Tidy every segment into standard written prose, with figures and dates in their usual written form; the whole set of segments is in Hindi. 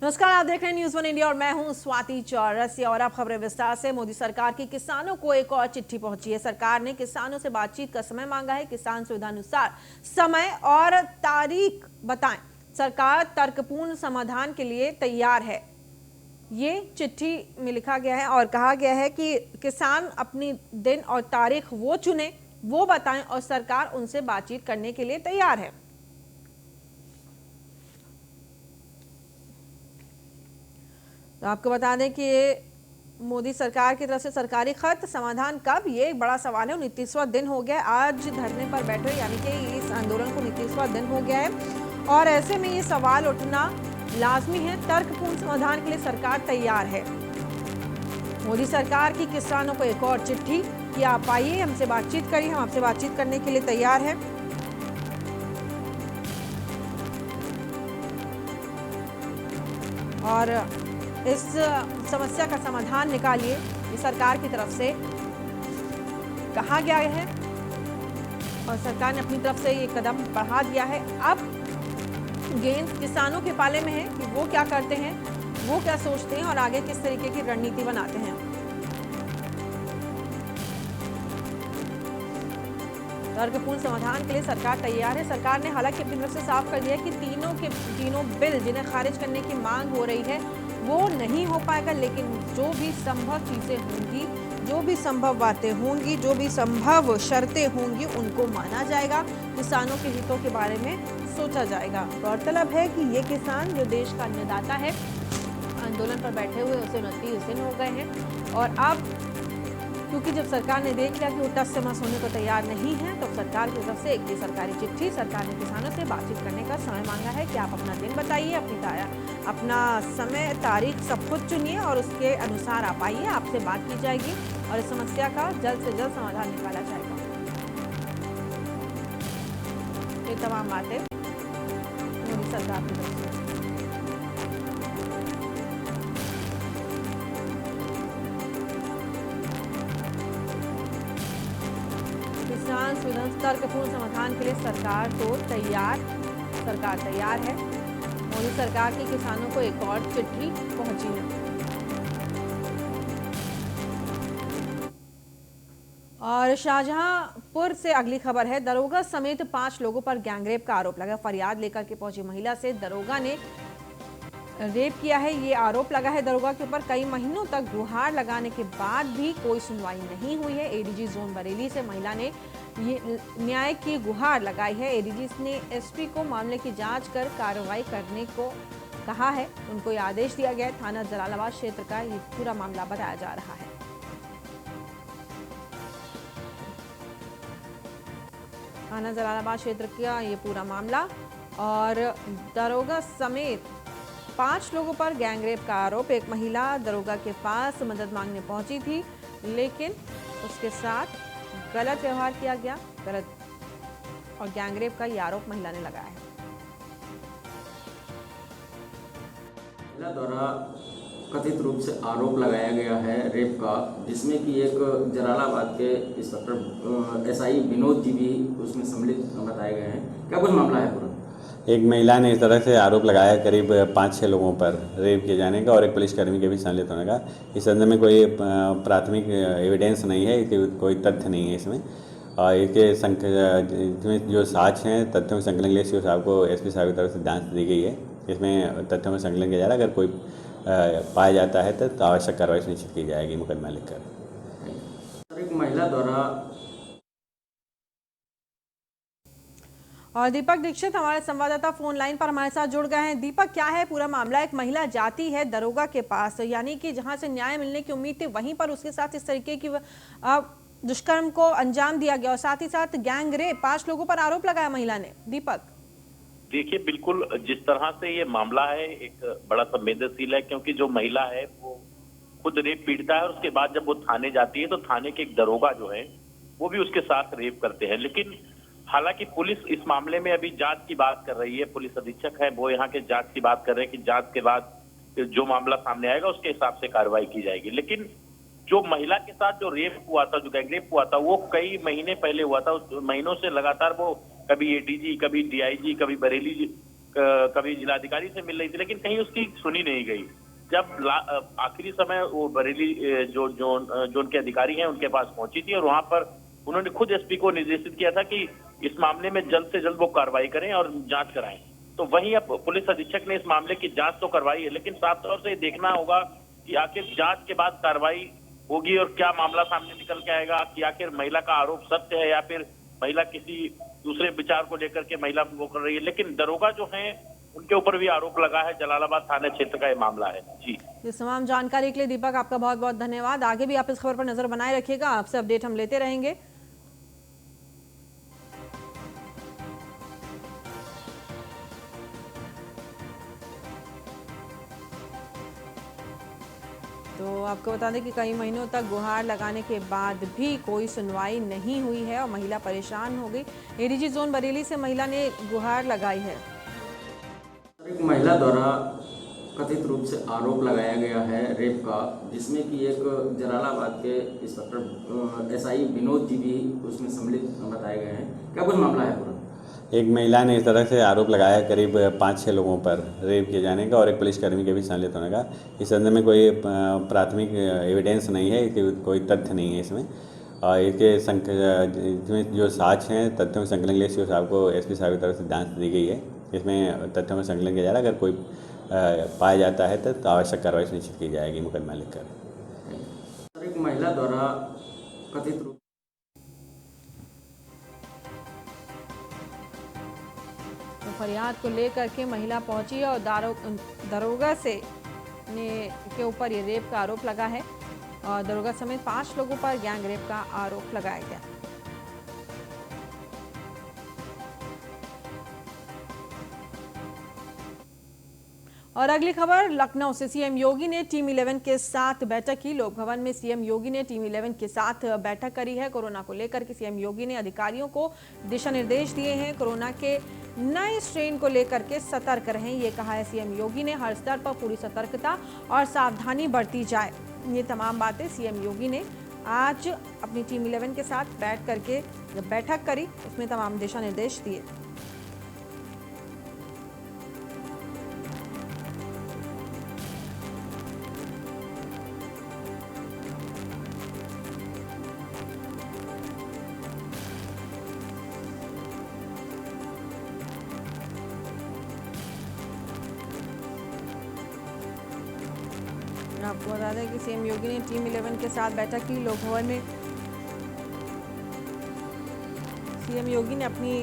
नमस्कार, आप देख रहे हैं न्यूज़ वन इंडिया और मैं हूं स्वाति चौरसिया। और अब खबरें विस्तार से। मोदी सरकार की किसानों को एक और चिट्ठी पहुंची है। सरकार ने किसानों से बातचीत का समय मांगा है। किसान सुविधानुसार समय और तारीख बताएं। सरकार तर्कपूर्ण समाधान के लिए तैयार है। ये चिट्ठी में लिखा गया है और कहा गया है कि किसान अपनी दिन और तारीख वो चुने, वो बताएं और सरकार उनसे बातचीत करने के लिए तैयार है। तो आपको बता दें कि ये मोदी सरकार की तरफ से सरकारी खत, समाधान कब, ये एक बड़ा सवाल है। 29वां दिन हो गया आज धरने पर बैठे, यानी कि इस आंदोलन को 29वां दिन हो गया है और ऐसे में ये सवाल उठना लाजमी है। तर्कपूर्ण समाधान के लिए सरकार तैयार है। मोदी सरकार की किसानों को एक और चिट्ठी कि आप आइए, हमसे बातचीत करिए, हम आपसे बातचीत करने के लिए तैयार है। और इस समस्या का समाधान निकालिए, ये सरकार की तरफ से कहा गया है और सरकार ने अपनी तरफ से ये कदम बढ़ा दिया है। अब गेंद किसानों के पाले में है कि वो क्या करते हैं, वो क्या सोचते हैं और आगे किस तरीके की रणनीति बनाते हैं। तर्कपूर्ण समाधान के लिए सरकार तैयार है। सरकार ने हालांकि अपनी तरफ से साफ कर दिया है कि तीनों बिल जिन्हें खारिज करने की मांग हो रही है वो नहीं हो पाएगा, लेकिन जो भी संभव चीजें होंगी, जो भी संभव बातें होंगी, जो भी संभव शर्तें होंगी, उनको माना जाएगा। किसानों के हितों के बारे में सोचा जाएगा। गौरतलब है कि ये किसान जो देश का अन्नदाता है, आंदोलन पर बैठे हुए उसे 29 दिन हो गए हैं और अब क्योंकि जब सरकार ने देख लिया कि वो टस से मस होने को तैयार नहीं है, तो सरकार की तरफ से एक सरकारी चिट्ठी, सरकार ने किसानों से बातचीत करने का समय मांगा है कि आप अपना दिन बताइए, अपना समय, तारीख सब कुछ चुनिए और उसके अनुसार आप आइए, आपसे बात की जाएगी और इस समस्या का जल्द से जल्द समाधान निकाला जाएगा। ये तमाम बातें मोदी सरकार की तरफ से। किसान तर्कपूर्ण समाधान के लिए सरकार तैयार है। मोदी सरकार की किसानों को एक और चिट्ठी पहुंची है। और शाहजहांपुर से अगली खबर है। दरोगा समेत 5 लोगों पर गैंगरेप का आरोप लगा। फरियाद लेकर के पहुंची महिला से दरोगा ने रेप किया है, ये आरोप लगा है दरोगा के ऊपर। कई महीनों तक गुहार लगाने के बाद भी कोई सुनवाई नहीं हुई है। एडीजी जोन बरेली से महिला ने ये न्याय की गुहार लगाई है। एडीजी ने एसपी को मामले की जांच कर कार्रवाई करने को कहा है। उनको ये आदेश दिया गया है। थाना जलालाबाद क्षेत्र का ये पूरा मामला बताया जा रहा है। थाना जलालाबाद क्षेत्र का ये पूरा मामला और दरोगा समेत 5 लोगों पर गैंगरेप का आरोप। एक महिला दरोगा के पास मदद मांगने पहुंची थी, लेकिन उसके साथ गलत व्यवहार किया गया, और गैंगरेप का ये आरोप महिला ने लगाया है। महिला द्वारा कथित रूप से आरोप लगाया गया है रेप का, जिसमें कि एक जलालाबाद के इंस्पेक्टर एसआई विनोद जी भी उसमें सम्मिलित बताए गए हैं। क्या कुछ मामला है पूरा? एक महिला ने इस तरह से आरोप लगाया करीब 5-6 लोगों पर रेप किए जाने का और एक पुलिसकर्मी के भी सम्मिलित होने का। इस संदर्भ में कोई प्राथमिक एविडेंस नहीं है, कोई तथ्य नहीं है इसमें। और इसमें जो साक्ष्य हैं, तथ्यों के संकलन के लिए सीओ साहब को एसपी साहब की तरफ से जांच दी गई है। इसमें तथ्यों में संकलन किया जा रहा है। अगर कोई पाया जाता है तो आवश्यक कार्रवाई सुनिश्चित की जाएगी मुकदमा लिखकर। एक महिला द्वारा। और दीपक दीक्षित हमारे संवाददाता फोन लाइन पर हमारे साथ जुड़ गए हैं। दीपक, क्या है पूरा मामला? एक महिला जाती है दरोगा के पास, यानी कि जहां से न्याय मिलने की उम्मीद थी, वहीं पर उसके साथ इस तरीके की दुष्कर्म को अंजाम दिया गया और साथ ही साथ गैंग रेप, 5 लोगों पर आरोप लगाया महिला ने। दीपक, देखिए, बिल्कुल जिस तरह से ये मामला है एक बड़ा संवेदनशील है, क्योंकि जो महिला है वो खुद रेप पीड़िता है और उसके बाद जब वो थाने जाती है तो थाने के एक दरोगा जो है वो भी उसके साथ रेप करते हैं। लेकिन हालांकि पुलिस इस मामले में अभी जांच की बात कर रही है। पुलिस अधीक्षक है वो यहाँ के जांच की बात कर रहे हैं कि जांच के बाद जो मामला सामने आएगा उसके हिसाब से कार्रवाई की जाएगी। लेकिन जो महिला के साथ जो रेप हुआ था, जो गैंगरेप हुआ था, वो कई महीने पहले हुआ था। उस महीनों से लगातार वो कभी एडीजी, कभी डीआईजी, कभी बरेली कभी जिलाधिकारी से मिल रही थी, लेकिन कहीं उसकी सुनी नहीं गई। जब आखिरी समय वो बरेली जो जोन के अधिकारी हैं उनके पास पहुंची थी और वहां पर उन्होंने खुद एसपी को निर्देशित किया था कि इस मामले में जल्द से जल्द वो कार्रवाई करें और जांच कराएं। तो वहीं अब पुलिस अधीक्षक ने इस मामले की जांच तो करवाई है, लेकिन साफ तौर से देखना होगा कि आखिर जांच के बाद कार्रवाई होगी और क्या मामला सामने निकल के आएगा कि आखिर महिला का आरोप सत्य है या फिर महिला किसी दूसरे विचार को लेकर के महिला वो कर रही है। लेकिन दरोगा जो है उनके ऊपर भी आरोप लगा है। जलालाबाद थाना क्षेत्र का ये मामला है। जी, इस तमाम जानकारी के लिए दीपक आपका बहुत बहुत धन्यवाद। आगे भी आप इस खबर पर नजर बनाए रखिएगा, आपसे अपडेट हम लेते रहेंगे। तो आपको बता दें कि कई महीनों तक गुहार लगाने के बाद भी कोई सुनवाई नहीं हुई है और महिला परेशान हो गई। एडीजी जोन बरेली से महिला ने गुहार लगाई है। एक महिला द्वारा कथित रूप से आरोप लगाया गया है रेप का, जिसमें कि एक जलालाबाद के इंस्पेक्टर एसआई विनोद जी भी उसमें सम्मिलित बताए गए हैं। क्या कुछ मामला है पूरा? एक महिला ने इस तरह से आरोप लगाया करीब 5-6 लोगों पर रेप किए जाने का और एक पुलिसकर्मी के भी सम्मिलित होने का। इस संदर्भ में कोई प्राथमिक एविडेंस नहीं है, कोई तथ्य नहीं है इसमें। और इसमें जो साक्ष्य हैं तथ्यों में संकलन के लिए सीओ साहब को एसपी साहब की तरफ से जांच दी गई है। इसमें तथ्यों में संकलन किया जा रहा है। अगर कोई पाया जाता है तो आवश्यक कार्रवाई सुनिश्चित की जाएगी मुकदमा लिखकर। एक महिला द्वारा कथित रूप तो फरियाद को लेकर के महिला पहुंची और दरोगा के ऊपर ये रेप का आरोप लगा है और दरोगा समेत 5 लोगों पर गैंग रेप का आरोप लगाया गया। और अगली खबर लखनऊ से। सीएम योगी ने टीम 11 के साथ बैठक की। लोक भवन में सीएम योगी ने टीम 11 के साथ बैठक करी है। कोरोना को लेकर के सीएम योगी ने अधिकारियों को दिशा निर्देश दिए हैं। कोरोना के नए स्ट्रेन को लेकर के सतर्क रहें, ये कहा है सीएम योगी ने। हर स्तर पर पूरी सतर्कता और सावधानी बरती जाए, ये तमाम बातें सीएम योगी ने आज अपनी टीम 11 के साथ बैठ करके जब बैठक करी उसमें तमाम दिशा निर्देश दिए। आपको बता दें कि सीएम योगी ने टीम 11 के साथ बैठक की। लोक भवन में सीएम योगी ने अपनी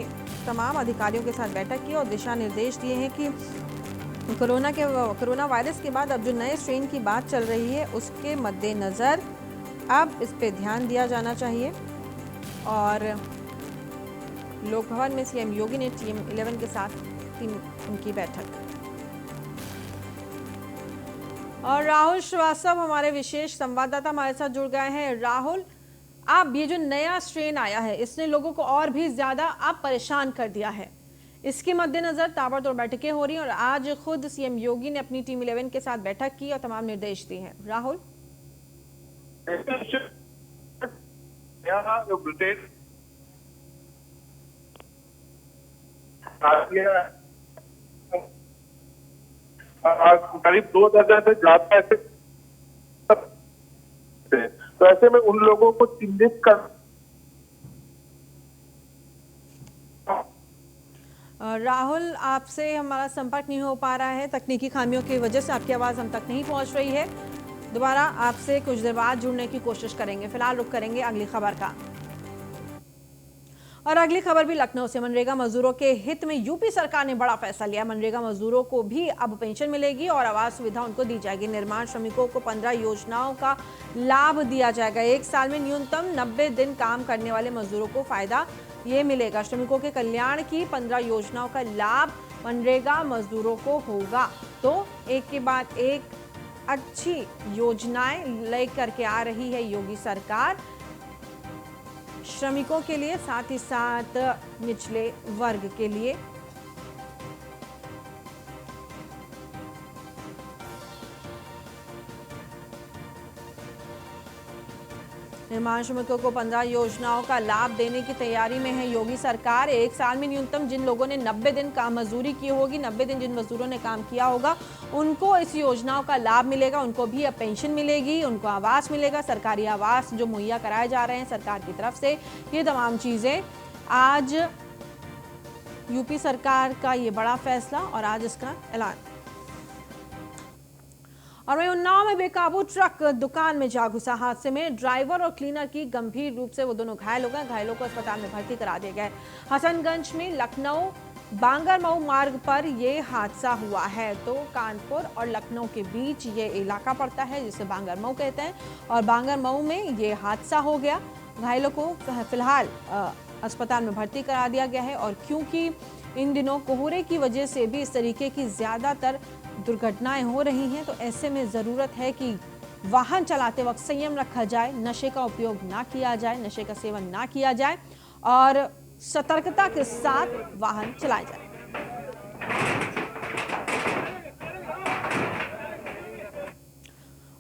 तमाम अधिकारियों के साथ बैठक की और दिशा निर्देश दिए हैं कि कोरोना वायरस के बाद अब जो नए स्ट्रेन की बात चल रही है उसके मद्देनज़र अब इस पे ध्यान दिया जाना चाहिए। और लोक भवन में सीएम योगी ने टीम 11 के साथ उनकी बैठक। और राहुल श्रीवास्तव हमारे विशेष संवाददाता हमारे साथ जुड़ गए हैं। राहुल, आप ये जो नया स्ट्रेन आया है इसने लोगों को और भी ज्यादा आप परेशान कर दिया है, इसके मद्देनजर ताबड़तोड़ बैठकें हो रही हैं और आज खुद सीएम योगी ने अपनी टीम 11 के साथ बैठक की और तमाम निर्देश दिए हैं। राहुल, करीब 2 दर्जन से ज्यादा ऐसे, तो ऐसे में उन लोगों को चिन्हित कर। राहुल, आपसे हमारा संपर्क नहीं हो पा रहा है, तकनीकी खामियों की वजह से आपकी आवाज़ हम तक नहीं पहुंच रही है। दोबारा आपसे कुछ देर बाद जुड़ने की कोशिश करेंगे। फिलहाल रुक करेंगे अगली खबर का। और अगली खबर भी लखनऊ से। मनरेगा मजदूरों के हित में यूपी सरकार ने बड़ा फैसला लिया। मनरेगा मजदूरों को भी अब पेंशन मिलेगी और आवास सुविधा उनको दी जाएगी। निर्माण श्रमिकों को 15 योजनाओं का लाभ दिया जाएगा। एक साल में न्यूनतम 90 दिन काम करने वाले मजदूरों को फायदा ये मिलेगा। श्रमिकों के कल्याण की 15 योजनाओं का लाभ मनरेगा मजदूरों को होगा। तो एक के बाद एक अच्छी योजनाएं लेकर के आ रही है योगी सरकार श्रमिकों के लिए, साथ ही साथ निचले वर्ग के लिए। निर्माण श्रमिकों को 15 योजनाओं का लाभ देने की तैयारी में है योगी सरकार। एक साल में न्यूनतम जिन लोगों ने 90 दिन काम मजदूरी की होगी, 90 दिन जिन मजदूरों ने काम किया होगा, उनको इस योजनाओं का लाभ मिलेगा। उनको भी अब पेंशन मिलेगी, उनको आवास मिलेगा, सरकारी आवास जो मुहैया कराए जा रहे हैं सरकार की तरफ से। ये तमाम चीजें आज यूपी सरकार का ये बड़ा फैसला और आज इसका ऐलान। और वहीं उन्नाव में बेकाबू ट्रक दुकान में जा घुसा। हादसे में ड्राइवर और क्लीनर की गंभीर रूप से वो दोनों घायल हो गए। घायलों को अस्पताल में भर्ती करा दिया गया है। हसनगंज में लखनऊ बांगरमऊ मार्ग पर ये हादसा हुआ है। तो कानपुर और लखनऊ के बीच ये इलाका पड़ता है जिसे बांगरमऊ कहते हैं, और बांगरमऊ में ये हादसा हो गया। घायलों को फिलहाल अस्पताल में भर्ती करा दिया गया है। और क्योंकि इन दिनों कोहरे की वजह से भी इस तरीके की ज़्यादातर दुर्घटनाएं हो रही हैं, तो ऐसे में ज़रूरत है कि वाहन चलाते वक्त संयम रखा जाए, नशे का उपयोग ना किया जाए, नशे का सेवन ना किया जाए और सतर्कता के साथ वाहन चलाया जाए।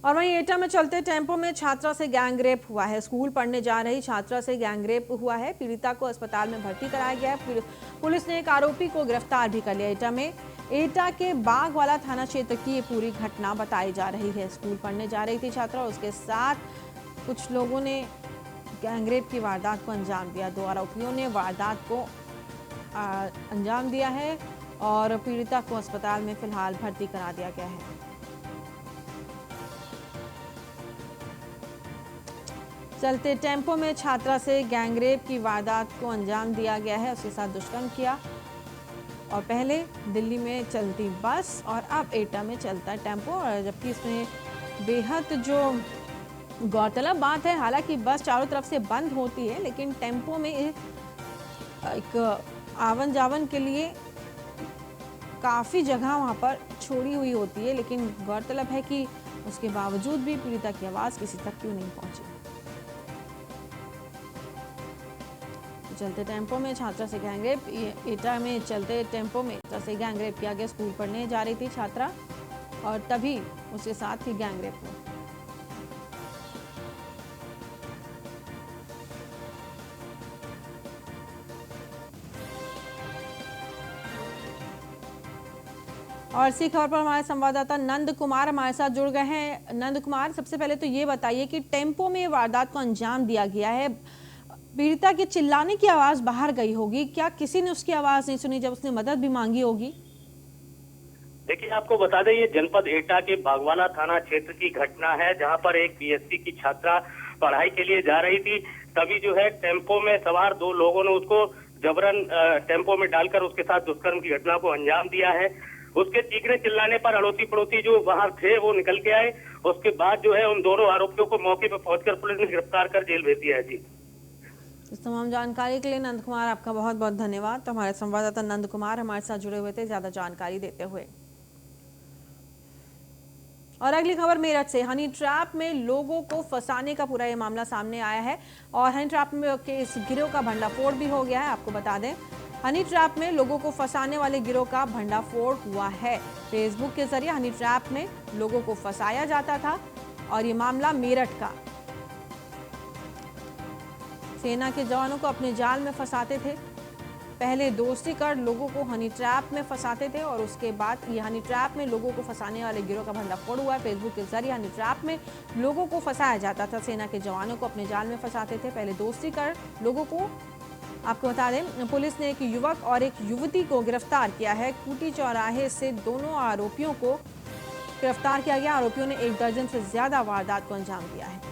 और वहीं एटा में चलते टेम्पो में छात्रा से गैंगरेप हुआ है। स्कूल पढ़ने जा रही छात्रा से गैंगरेप हुआ है। पीड़िता को अस्पताल में भर्ती कराया गया है। पुलिस ने एक आरोपी को गिरफ्तार भी कर लिया। एटा के बागवाला थाना क्षेत्र की ये पूरी घटना बताई जा रही है। स्कूल पढ़ने जा रही थी छात्रा, उसके साथ कुछ लोगों ने गैंगरेप की वारदात को अंजाम दिया। 2 आरोपियों ने वारदात को अंजाम दिया है और पीड़िता को अस्पताल में फिलहाल भर्ती करा दिया गया है। चलते टेम्पो में छात्रा से गैंगरेप की वारदात को अंजाम दिया गया है। उसके साथ दुष्कर्म किया और पहले दिल्ली में चलती बस और अब एटा में चलता टेम्पो। और जबकि इसमें बेहद जो गौरतलब बात है, हालांकि बस चारों तरफ से बंद होती है लेकिन टेम्पो में एक आवन जावन के लिए काफ़ी जगह वहाँ पर छोड़ी हुई होती है। लेकिन गौरतलब है कि उसके बावजूद भी पीड़िता की आवाज़ किसी तक क्यों नहीं पहुँची। चलते टेम्पो में छात्रा से गैंगरेप। एटा में चलते टेम्पो में छात्रा से गैंगरेप किया गया। स्कूल पढ़ने जा रही थी छात्रा और तभी उसके साथ ही गैंगरेप हुआ। और इसी खबर पर हमारे संवाददाता नंद कुमार हमारे साथ जुड़ गए हैं। नंद कुमार, सबसे पहले तो ये बताइए कि टेम्पो में वारदात को अंजाम दिया गया है। पीड़िता के चिल्लाने की आवाज बाहर गई होगी, क्या किसी ने उसकी आवाज नहीं सुनी जब उसने मदद भी मांगी होगी? देखिए, आपको बता दें ये जनपद एटा के बागवाला थाना क्षेत्र की घटना है, जहां पर एक बीएससी की छात्रा पढ़ाई के लिए जा रही थी। तभी जो है टेम्पो में सवार 2 लोगों ने उसको जबरन टेम्पो में डालकर उसके साथ दुष्कर्म की घटना को अंजाम दिया है। उसके चीखने चिल्लाने पर अड़ोसी पड़ोसी जो वहां थे वो निकल के आए। उसके बाद जो है उन दोनों आरोपियों को मौके पर पहुंचकर पुलिस ने गिरफ्तार कर जेल भेज दिया है। जी, इस तमाम जानकारी के लिए नंद कुमार आपका बहुत बहुत धन्यवाद। तो हमारे संवाददाता नंद कुमार हमारे साथ जुड़े हुए थे ज्यादा जानकारी देते हुए। और अगली खबर मेरठ से। हनी ट्रैप में लोगों को फंसाने का पूरा ये मामला सामने आया है और हनी ट्रैप में के इस गिरोह का भंडाफोड़ भी हो गया है। आपको बता दें, हनी ट्रैप में लोगों को फंसाने वाले गिरोह का भंडाफोड़ हुआ है। फेसबुक के जरिए हनी ट्रैप में लोगों को फंसाया जाता था और ये मामला मेरठ का। सेना के जवानों को अपने जाल में फंसाते थे। पहले दोस्ती कर लोगों को हनी ट्रैप में फंसाते थे और उसके बाद ये हनी ट्रैप में लोगों को फंसाने वाले गिरोह का भंडाफोड़ हुआ है। फेसबुक के जरिए हनी ट्रैप में लोगों को फंसाया जाता था। सेना के जवानों को अपने जाल में फंसाते थे। पहले दोस्ती कर लोगों को। आपको बता दें, पुलिस ने एक युवक और एक युवती को गिरफ्तार किया है। खूंटी चौराहे से दोनों आरोपियों को गिरफ्तार किया गया। आरोपियों ने 1 दर्जन से ज्यादा वारदात को अंजाम दिया है।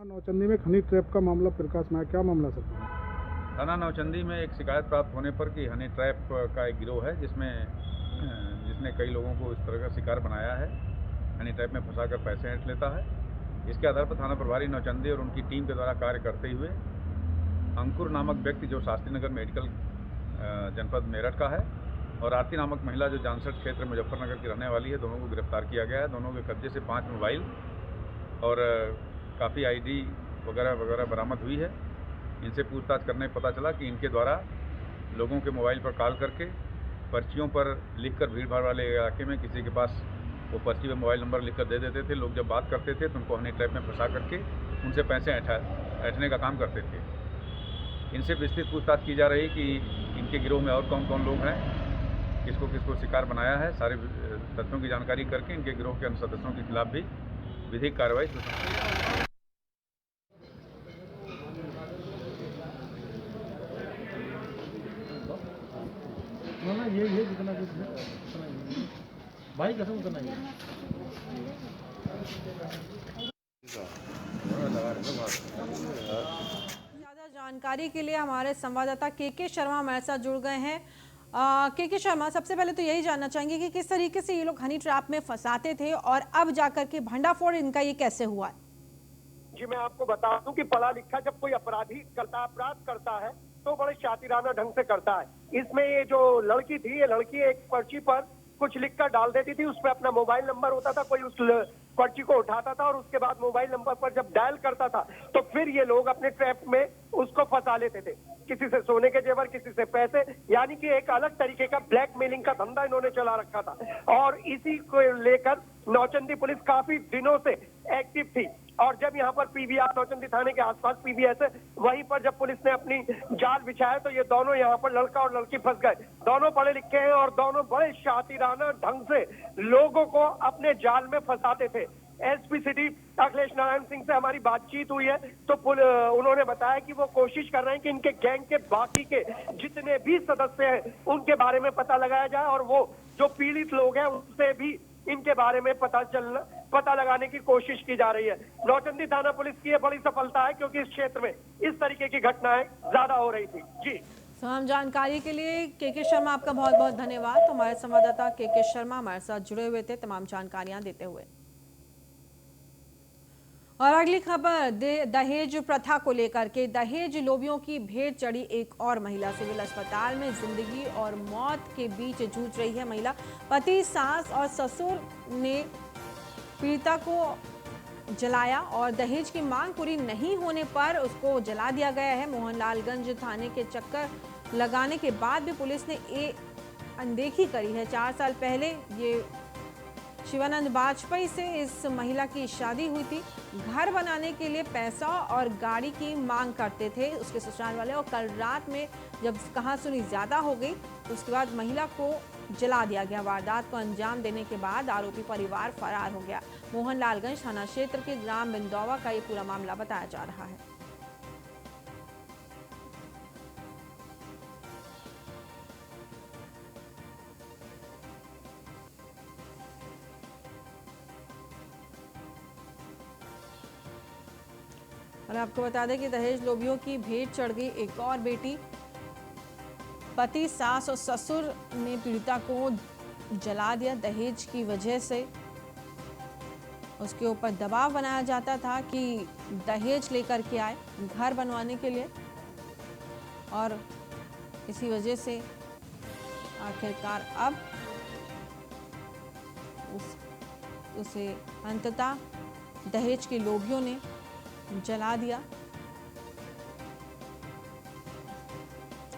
नौचंदी में हनी ट्रैप का मामला प्रकाश में आया, क्या मामला सर? थाना नौचंदी में एक शिकायत प्राप्त होने पर कि हनी ट्रैप का एक गिरोह है जिसने कई लोगों को इस तरह का शिकार बनाया है, हनी ट्रैप में फंसाकर पैसे ऐंठ लेता है। इसके आधार पर थाना प्रभारी नौचंदी और उनकी टीम के द्वारा कार्य करते हुए अंकुर नामक व्यक्ति जो शास्त्री नगर मेडिकल जनपद मेरठ का है और आरती नामक महिला जो जानसठ क्षेत्र मुजफ्फरनगर की रहने वाली है, दोनों को गिरफ्तार किया गया है। दोनों के कब्जे से 5 मोबाइल और काफ़ी आईडी वगैरह बरामद हुई है। इनसे पूछताछ करने पता चला कि इनके द्वारा लोगों के मोबाइल पर कॉल करके पर्चियों पर लिखकर भीड़ भाड़ वाले इलाके में किसी के पास वो पर्ची पे मोबाइल नंबर लिख कर दे देते थे। लोग जब बात करते थे तो उनको हनी ट्रैप में फंसा करके उनसे पैसे ऐंठने का काम करते थे। इनसे विस्तृत पूछताछ की जा रही कि इनके गिरोह में और कौन कौन लोग हैं, किसको किसको शिकार बनाया है। सारे तथ्यों की जानकारी करके इनके गिरोह के अन्य सदस्यों के खिलाफ भी विधिक कार्रवाई शुरू की। ना ये जितना कुछ है उतना ही भाई कसम उतना ही ज़्यादा जानकारी के लिए हमारे संवाददाता के शर्मा हमारे साथ जुड़ गए हैं। के शर्मा, सबसे पहले तो यही जानना चाहेंगे कि किस तरीके से ये लोग हनी ट्रैप में फंसाते थे और अब जाकर के भंडाफोड़ इनका ये कैसे हुआ है? जी मैं आपको बता दूं कि पढ़ा लिखा जब कोई अपराध करता है तो बड़े शातिराना ढंग से करता है। इसमें ये जो लड़की थी, ये लड़की एक पर्ची पर कुछ लिखकर डाल देती थी, उसमें अपना मोबाइल नंबर होता था, कोई उस पर्ची को उठाता था और उसके बाद मोबाइल नंबर पर जब डायल करता था तो फिर ये लोग अपने ट्रैप में उसको फंसा लेते थे। किसी से सोने के जेवर, किसी से पैसे, यानी कि एक अलग तरीके का ब्लैकमेलिंग का धंधा इन्होंने चला रखा था। और इसी को लेकर नौचंदी पुलिस काफी दिनों से एक्टिव थी और जब यहाँ पर पीवीआर नौचंदी थाने के आसपास पीवीएस है, वहीं पर जब पुलिस ने अपनी जाल बिछाया तो ये दोनों यहाँ पर लड़का और लड़की फंस गए। दोनों पढ़े लिखे हैं और दोनों बड़े शातिराना ढंग से लोगों को अपने जाल में फंसाते थे। एसपी सिटी अखिलेश नारायण सिंह से हमारी बातचीत हुई है तो उन्होंने बताया कि वो कोशिश कर रहे हैं कि इनके गैंग के बाकी के जितने भी सदस्य हैं उनके बारे में पता लगाया जाए और वो जो पीड़ित लोग हैं उनसे भी इनके बारे में पता लगाने की कोशिश की जा रही है। नौचंदी थाना पुलिस की ये बड़ी सफलता है क्योंकि इस क्षेत्र में इस तरीके की घटनाएं ज्यादा हो रही थी। जी तमाम जानकारी के लिए के शर्मा आपका बहुत बहुत धन्यवाद। तो हमारे संवाददाता के शर्मा हमारे साथ जुड़े हुए थे तमाम जानकारियां देते हुए। और अगली खबर दहेज प्रथा को लेकर के दहेज लोभियों की भेड़ चढ़ी एक और महिला। सिविल अस्पताल में जिंदगी और मौत के बीच जूझ रही है महिला। पति, सास और ससुर ने पीड़िता को जलाया और दहेज की मांग पूरी नहीं होने पर उसको जला दिया गया है। मोहनलालगंज थाने के चक्कर लगाने के बाद भी पुलिस ने अनदेखी करी है। 4 साल पहले ये शिवानंद वाजपेयी से इस महिला की शादी हुई थी। घर बनाने के लिए पैसा और गाड़ी की मांग करते थे उसके ससुराल वाले और कल रात में जब कहासुनी ज्यादा हो गई तो उसके बाद महिला को जला दिया गया। वारदात को अंजाम देने के बाद आरोपी परिवार फरार हो गया। मोहनलालगंज थाना क्षेत्र के ग्राम बिंदौवा का ये पूरा मामला बताया जा रहा है। और आपको बता दें कि दहेज लोभियों की भेंट चढ़ गई एक और बेटी। पति, सास और ससुर ने पीड़िता को जला दिया। दहेज की वजह से उसके ऊपर दबाव बनाया जाता था कि दहेज लेकर के आए घर बनवाने के लिए और इसी वजह से आखिरकार अब उसे अंततः दहेज के लोभियों ने जला दिया।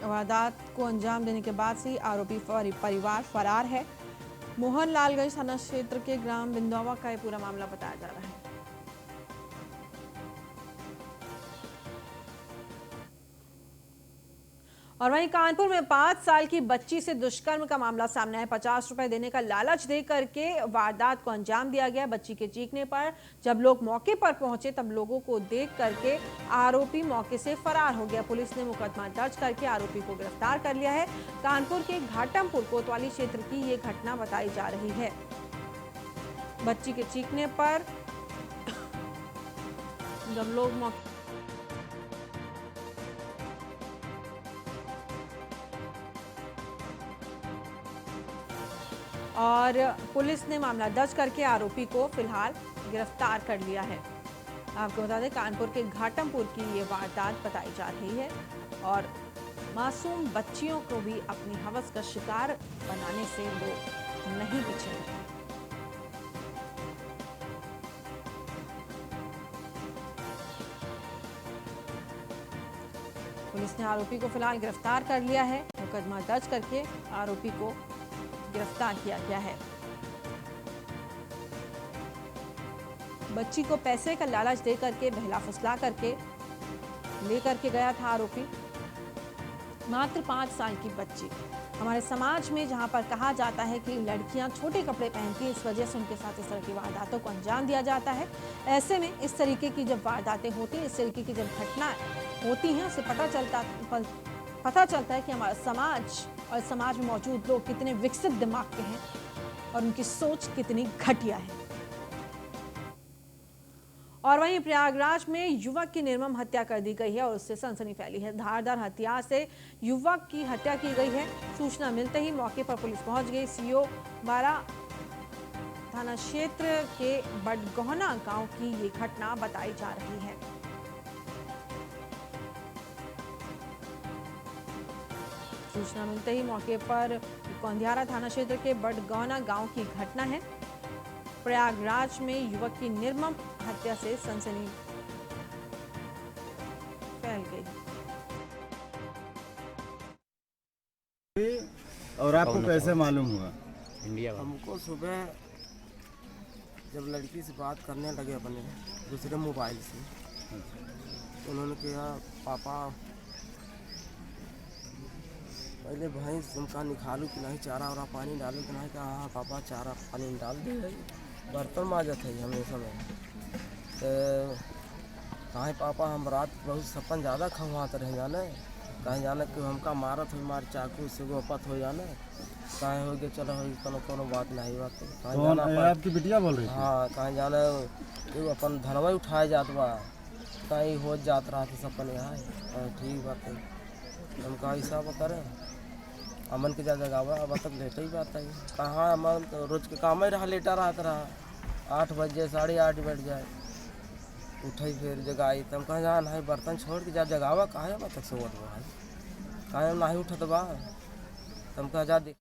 वारदात को अंजाम देने के बाद से आरोपी परिवार फरार है। मोहनलालगंज थाना क्षेत्र के ग्राम बिंदौवा का यह पूरा मामला बताया जा रहा है। और वहीं कानपुर में 5 साल की बच्ची से दुष्कर्म का मामला सामने आया। 50 रुपए देने का लालच दे करके वारदात को अंजाम दिया गया। बच्ची के चीखने पर जब लोग मौके पर पहुंचे तब लोगों को देख करके आरोपी मौके से फरार हो गया। पुलिस ने मुकदमा दर्ज करके आरोपी को गिरफ्तार कर लिया है। कानपुर के घाटमपुर कोतवाली क्षेत्र की ये घटना बताई जा रही है। बच्ची के चीखने पर जब लोग और पुलिस ने मामला दर्ज करके आरोपी को फिलहाल गिरफ्तार कर लिया है। आपको बता दें कानपुर के घाटमपुर की ये वारदात बताई जा रही है और मासूम बच्चियों को भी अपनी हवस का शिकार बनाने से लोग नहीं पीछे हैं। पुलिस ने आरोपी को फिलहाल गिरफ्तार कर लिया है। मुकदमा दर्ज करके आरोपी को गिरफ्तार किया गया है। बच्ची को पैसे का लालच दे करके बहला फुसला करके लेकर के गया था आरोपी। मात्र 5 साल की बच्ची। हमारे समाज में जहां पर कहा जाता है कि लड़कियां छोटे कपड़े पहनती हैं, इस वजह से उनके साथ इस तरह की वारदातों को अंजाम दिया जाता है। ऐसे में इस तरीके की जब वारदातें होती हैं, इस तरीके की जब घटनाएं होती हैं, उससे पता चलता है कि हमारा समाज और समाज में मौजूद लोग कितने विकसित दिमाग के हैं और उनकी सोच कितनी घटिया है। और वहीं प्रयागराज में युवक की निर्मम हत्या कर दी गई है और उससे सनसनी फैली है। धारदार हथियार से युवक की हत्या की गई है। सूचना मिलते ही मौके पर पुलिस पहुंच गई। सीओ 12 थाना क्षेत्र के बडगोहना गांव की ये घटना बताई जा रही है। सूचना मिलते ही मौके पर कोंधियारा थाना क्षेत्र के बडगोहना गांव की घटना है। प्रयागराज में युवक की निर्मम हत्या से सनसनी फैल गई। और आपको कैसे मालूम हुआ? हमको सुबह जब लड़की से बात करने लगे अपने दूसरे मोबाइल से, तो उन्होंने कहा पापा पहले भैंस तुमका निकालू कि नहीं, चारा वारा पानी डालू कि नहीं। कहा हाँ पापा चारा पानी डाल दे। बर्तन माजत है हमेशा में। तो कहा पापा हम रात बहुत सपन ज़्यादा खवाते रह जाने, कहीं जाने कि हमका मारत हो, मार चाकू से गोपत हो जाने, कहीं हो गए चलो हो कोनो बात नहीं बात। कौन आपकी बिटिया बोल रही थी? हाँ कहीं जाने एगो अपन धनवा उठाए जात बा, कहीं हो जात रहा था सपन यहाँ। ठीक बात है, हम कहा ऐसा करें अमन के जा जगावा। अब तक लेटे ही बात है। कहाँ अमन तो रोज के काम ही रहा, लेटा रहा 8 बजे 8:30 बज जाए, उठे फिर जगाई। तब कहाँ जा नहीं बर्तन छोड़ के जा जगावा, कहाँ अब तक सोवत बा, कहाँ नहीं उठत बा। तब कहा जा देख